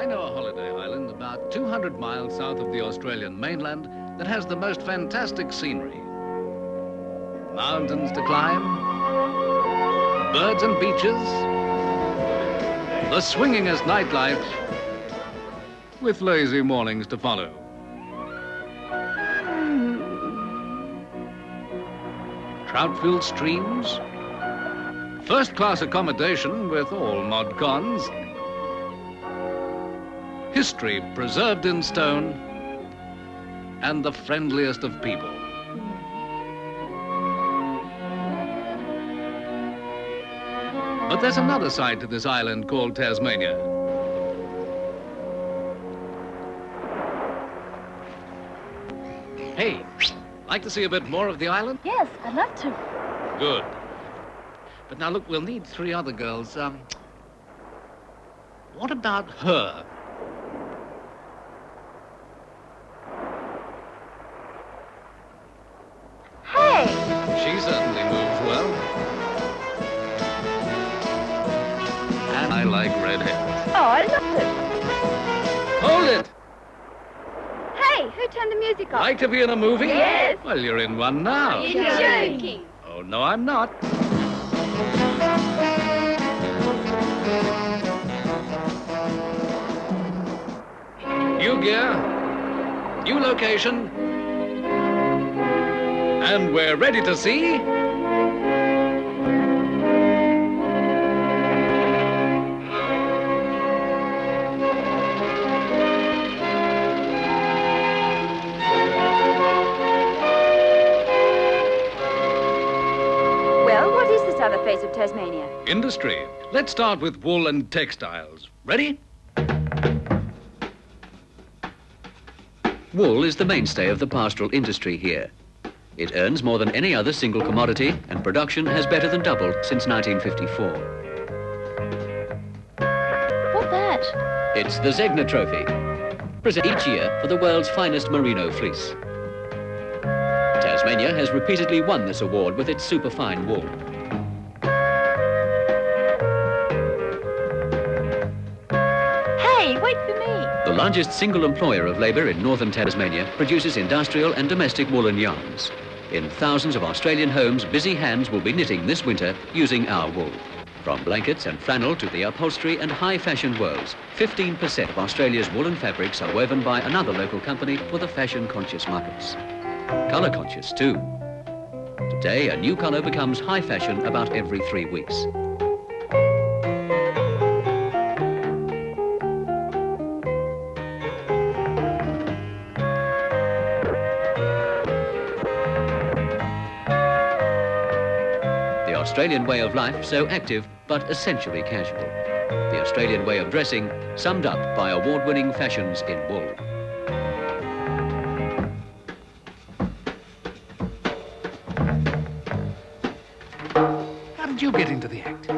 I know a holiday island about 200 miles south of the Australian mainland that has the most fantastic scenery. Mountains to climb, birds and beaches, the swingingest nightlife, with lazy mornings to follow. Trout-filled streams, first-class accommodation with all mod cons, history preserved in stone, and the friendliest of people. But there's another side to this island called Tasmania. Hey, like to see a bit more of the island? Yes, I'd love to. Good. But now look, we'll need 3 other girls. What about her? Hey! She certainly moves well. And I like red hair. Oh, I love it. Hold it! Hey, who turned the music off? Like to be in a movie? Yes. Well, you're in one now. You're joking. Oh, no, I'm not. New gear, new location, and we're ready to see... Well, what is this other face of Tasmania? Industry. Let's start with wool and textiles. Ready? Wool is the mainstay of the pastoral industry here. It earns more than any other single commodity, and production has better than doubled since 1954. What's that? It's the Zegna Trophy, presented each year for the world's finest merino fleece. Tasmania has repeatedly won this award with its superfine wool. Hey, wait for me. The largest single employer of labour in northern Tasmania produces industrial and domestic woolen yarns. In thousands of Australian homes, busy hands will be knitting this winter using our wool. From blankets and flannel to the upholstery and high-fashion wools, 15% of Australia's woolen fabrics are woven by another local company for the fashion-conscious markets. Colour-conscious too. Today, a new colour becomes high fashion about every 3 weeks. The Australian way of life, so active but essentially casual. The Australian way of dressing, summed up by award-winning fashions in wool. How did you get into the act?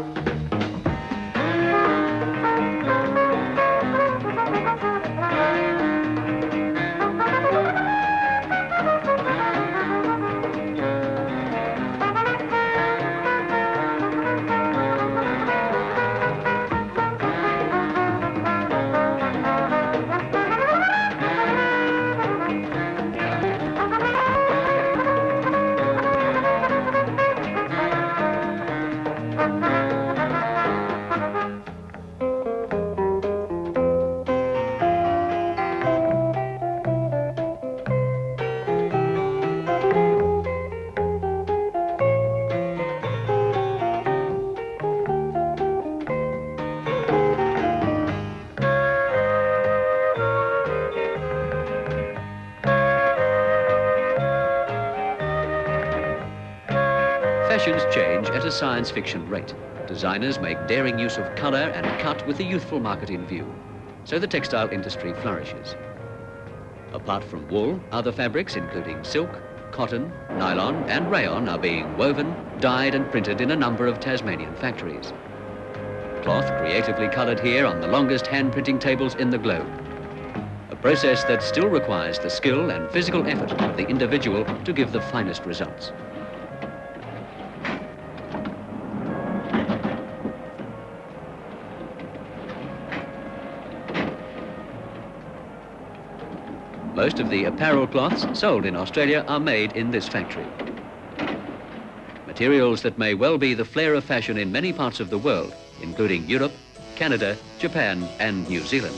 Fashions change at a science fiction rate. Designers make daring use of colour and cut with the youthful market in view. So the textile industry flourishes. Apart from wool, other fabrics including silk, cotton, nylon and rayon are being woven, dyed and printed in a number of Tasmanian factories. Cloth creatively coloured here on the longest hand printing tables in the globe. A process that still requires the skill and physical effort of the individual to give the finest results. Most of the apparel cloths sold in Australia are made in this factory. Materials that may well be the flair of fashion in many parts of the world, including Europe, Canada, Japan and New Zealand.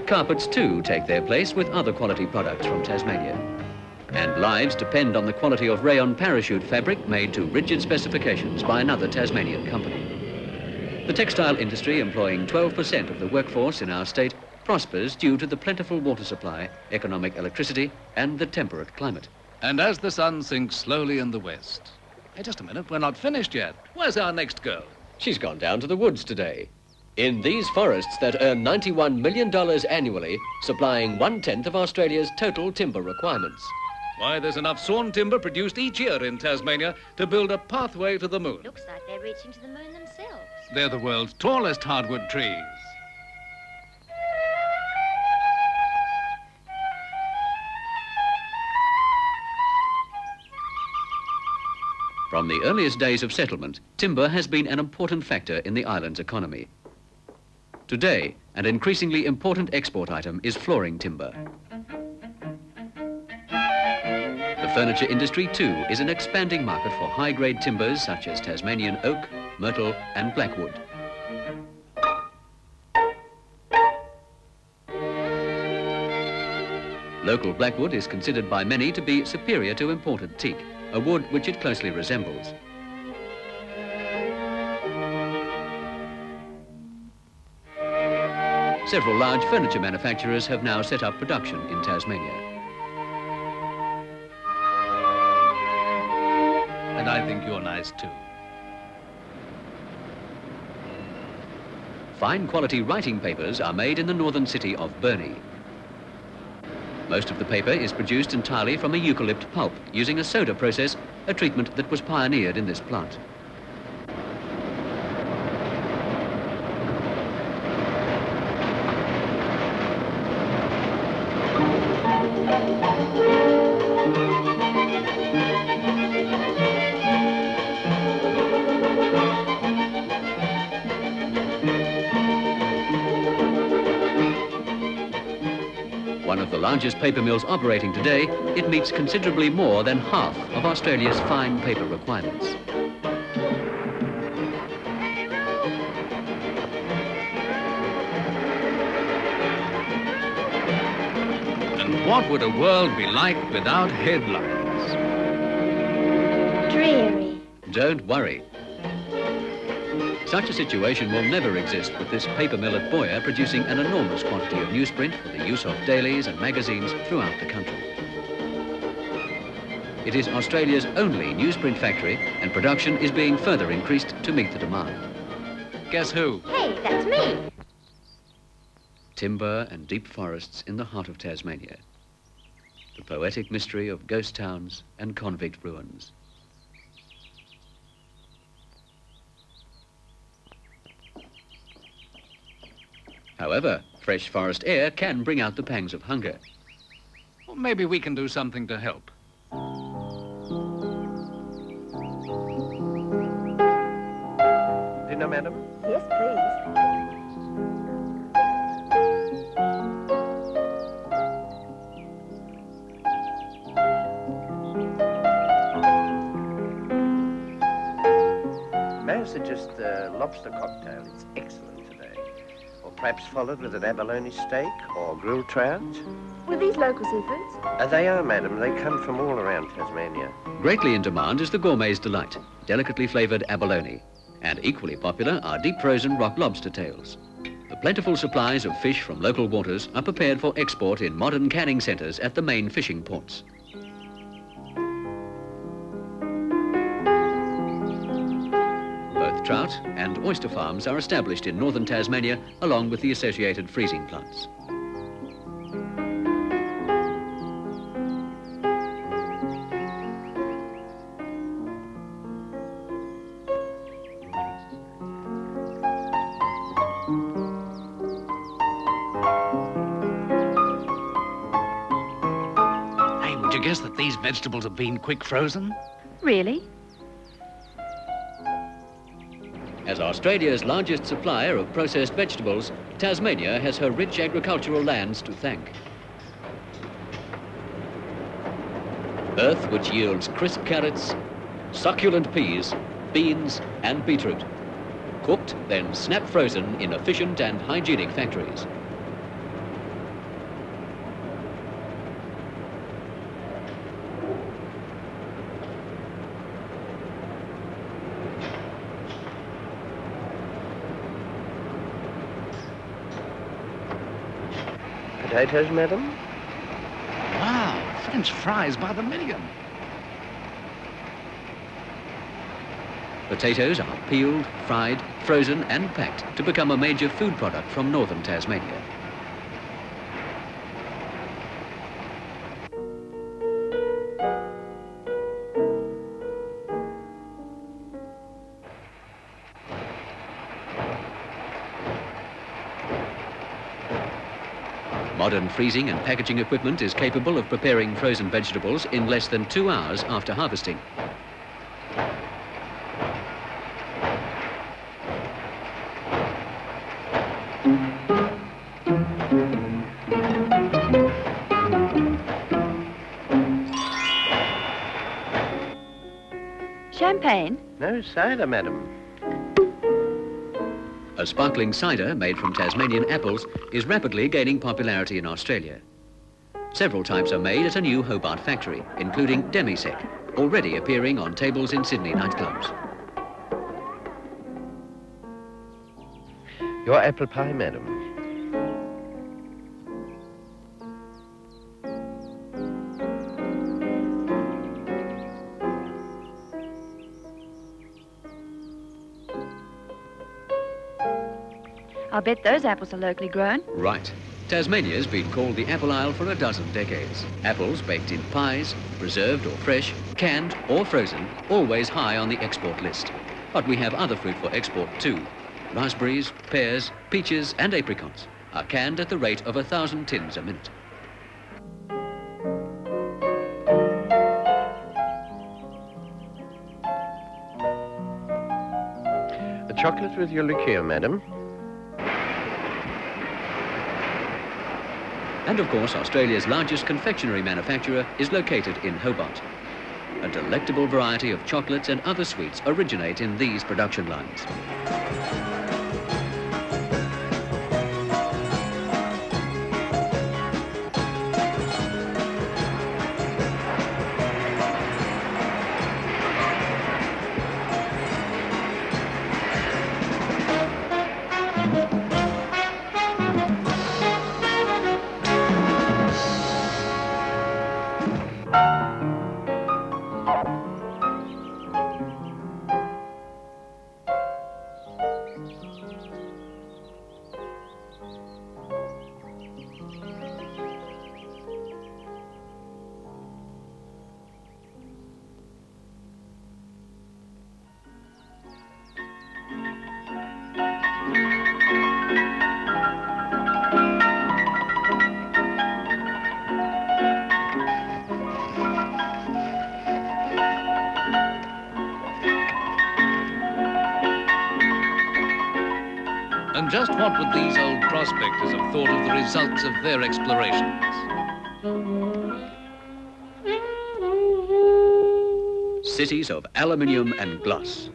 Carpets too take their place with other quality products from Tasmania. And lives depend on the quality of rayon parachute fabric made to rigid specifications by another Tasmanian company. The textile industry, employing 12% of the workforce in our state, prospers due to the plentiful water supply, economic electricity and the temperate climate. And as the sun sinks slowly in the west... Hey, just a minute, we're not finished yet. Where's our next girl? She's gone down to the woods today. In these forests that earn $91 million annually, supplying 1/10 of Australia's total timber requirements. Why, there's enough sawn timber produced each year in Tasmania to build a pathway to the moon. Looks like they're reaching to the moon themselves. They're the world's tallest hardwood trees. From the earliest days of settlement, timber has been an important factor in the island's economy. Today, an increasingly important export item is flooring timber. The furniture industry, too, is an expanding market for high-grade timbers such as Tasmanian oak, myrtle and blackwood. Local blackwood is considered by many to be superior to imported teak, a wood which it closely resembles. Several large furniture manufacturers have now set up production in Tasmania. And I think you're nice too. Fine quality writing papers are made in the northern city of Burnie. Most of the paper is produced entirely from a eucalypt pulp using a soda process, a treatment that was pioneered in this plant. One of the largest paper mills operating today, it meets considerably more than half of Australia's fine paper requirements. And what would a world be like without headlines? Dreary. Don't worry. Such a situation will never exist with this paper mill at Boyer producing an enormous quantity of newsprint for the use of dailies and magazines throughout the country. It is Australia's only newsprint factory and production is being further increased to meet the demand. Guess who? Hey, that's me. Timber and deep forests in the heart of Tasmania. The poetic mystery of ghost towns and convict ruins. However, fresh forest air can bring out the pangs of hunger. Well, maybe we can do something to help. Dinner, madam? Yes, please. best lobster cocktail. It's excellent today. Or perhaps followed with an abalone steak or grilled trout. Were these local seafoods? They are, madam. They come from all around Tasmania. Greatly in demand is the gourmet's delight, delicately flavoured abalone. And equally popular are deep-frozen rock lobster tails. The plentiful supplies of fish from local waters are prepared for export in modern canning centres at the main fishing ports. Both trout and oyster farms are established in northern Tasmania along with the associated freezing plants. Would you guess that these vegetables have been quick frozen? Really? As Australia's largest supplier of processed vegetables, Tasmania has her rich agricultural lands to thank. Earth which yields crisp carrots, succulent peas, beans and beetroot. Cooked, then snap frozen in efficient and hygienic factories. Potatoes, madam? Wow, French fries by the million. Potatoes are peeled, fried, frozen and packed to become a major food product from northern Tasmania. Modern freezing and packaging equipment is capable of preparing frozen vegetables in less than 2 hours after harvesting. Champagne? No cider, madam. A sparkling cider made from Tasmanian apples is rapidly gaining popularity in Australia. Several types are made at a new Hobart factory, including demi-sec, already appearing on tables in Sydney nightclubs. Your apple pie, madam. I'll bet those apples are locally grown. Right. Tasmania's been called the Apple Isle for a dozen decades. Apples baked in pies, preserved or fresh, canned or frozen, always high on the export list. But we have other fruit for export too. Raspberries, pears, peaches and apricots are canned at the rate of 1,000 tins a minute. A chocolate with your liqueur, madam. And of course, Australia's largest confectionery manufacturer is located in Hobart. A delectable variety of chocolates and other sweets originate in these production lines. And just what would these old prospectors have thought of the results of their explorations? Cities of aluminium and glass.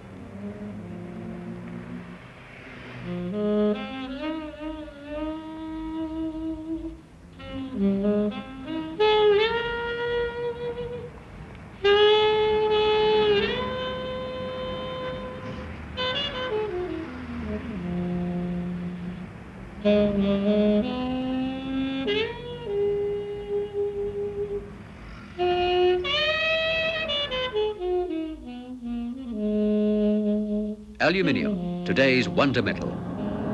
Aluminium, today's wonder metal,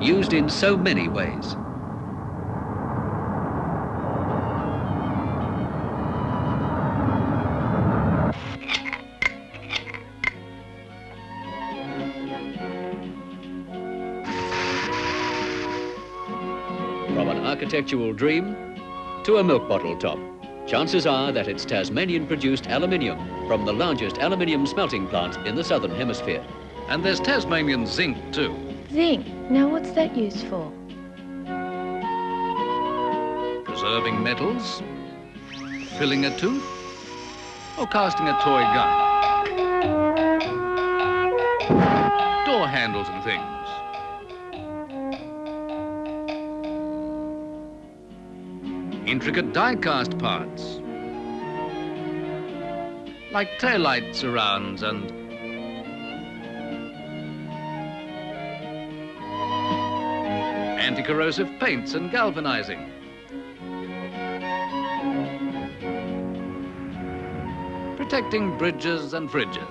used in so many ways. From an architectural dream to a milk bottle top, chances are that it's Tasmanian-produced aluminium from the largest aluminium smelting plant in the Southern Hemisphere. And there's Tasmanian zinc, too. Zinc. Now, what's that used for? Preserving metals, filling a tooth, or casting a toy gun. Door handles and things. Intricate die-cast parts, like taillight surrounds and anti-corrosive paints and galvanizing. Protecting bridges and fridges.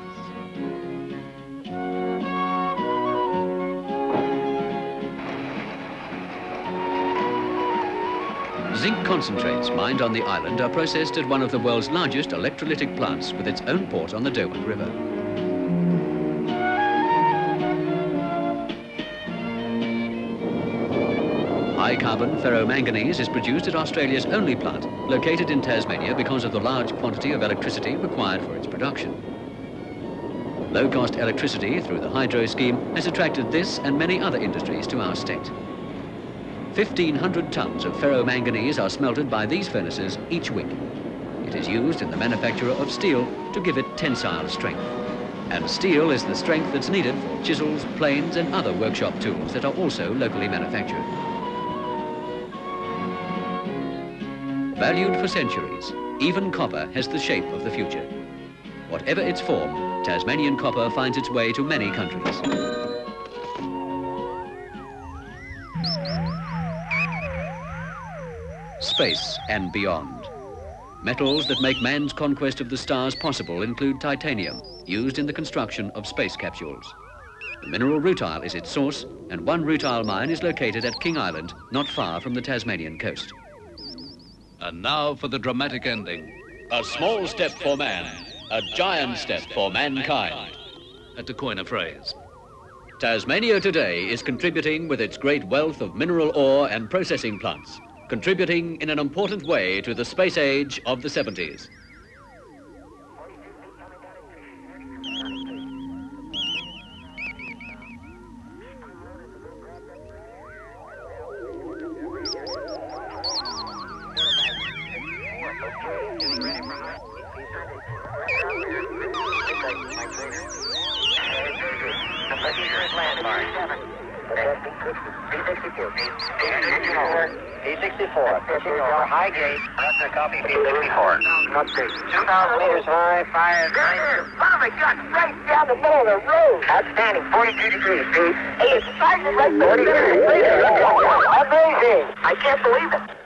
Zinc concentrates mined on the island are processed at one of the world's largest electrolytic plants with its own port on the Derwent River. High-carbon ferromanganese is produced at Australia's only plant, located in Tasmania because of the large quantity of electricity required for its production. Low-cost electricity through the hydro scheme has attracted this and many other industries to our state. 1,500 tons of ferromanganese are smelted by these furnaces each week. It is used in the manufacture of steel to give it tensile strength. And steel is the strength that's needed for chisels, planes and other workshop tools that are also locally manufactured. Valued for centuries, even copper has the shape of the future. Whatever its form, Tasmanian copper finds its way to many countries. Space and beyond. Metals that make man's conquest of the stars possible include titanium, used in the construction of space capsules. The mineral rutile is its source, and one rutile mine is located at King Island, not far from the Tasmanian coast. And now for the dramatic ending. A small step for man, a giant step for mankind. To coin a phrase. Tasmania today is contributing with its great wealth of mineral ore and processing plants, contributing in an important way to the space age of the 70s. P64, pushing over high gate, after copy P64. 2,000 meters high, fire. Oh my God, right down the middle of the road. Outstanding, 42 degrees, Pete. Hey, it's right there. Amazing. I can't believe it.